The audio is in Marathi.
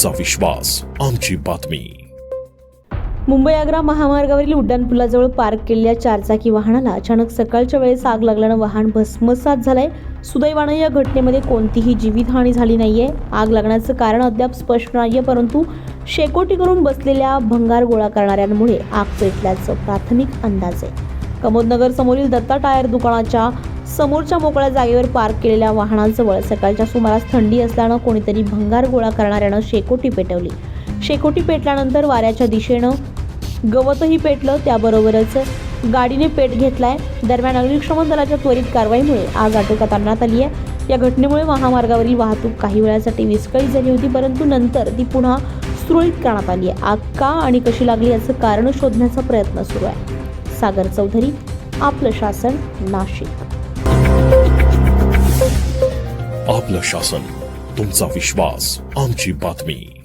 तुमचा विश्वास, आमची बातमी। मुंबई आग्रा महामार्गावरील उड्डाणपुलाजवळ पार्क केलेल्या चारचाकी वाहनाला अचानक सकाळच्या वेळेस आग लागल्यानं वाहन भस्मसात झालंय। सुदैवानं या घटनेमध्ये कोणतीही जीवितहानी झाली नाहीये। आग लागण्याचं कारण अद्याप स्पष्ट नाहीये, परंतु शेकोटी करून बसलेल्या भंगार गोळा करणाऱ्यांमुळे आग पेटल्याचं प्राथमिक अंदाज आहे। कमोदनगर समोरील दत्ता टायर दुकानाच्या समोरच्या मोकळ्या जागेवर पार्क केलेल्या वाहनांजवळ सकाळच्या सुमारास थंडी असल्यानं कोणीतरी भंगार गोळा करणाऱ्यानं शेकोटी पेटवली। शेकोटी पेटल्यानंतर वाऱ्याच्या दिशेनं गवतही पेटलं, त्याबरोबरच गाडीने पेट घेतलाय। दरम्यान अग्निशमन दलाच्या त्वरित कारवाईमुळे आग आटोक्यात आणण्यात आली आहे। या घटनेमुळे महामार्गावरील वाहतूक काही वेळासाठी विस्कळीत झाली होती, परंतु नंतर ती पुन्हा सुरळीत करण्यात आली आहे। आग का आणि कशी लागली याचं कारण शोधण्याचा प्रयत्न सुरू आहे। सागर चौधरी, आपलं शासन, नाशिक। आपलं शासन, तुमचा विश्वास, आमची बातमी।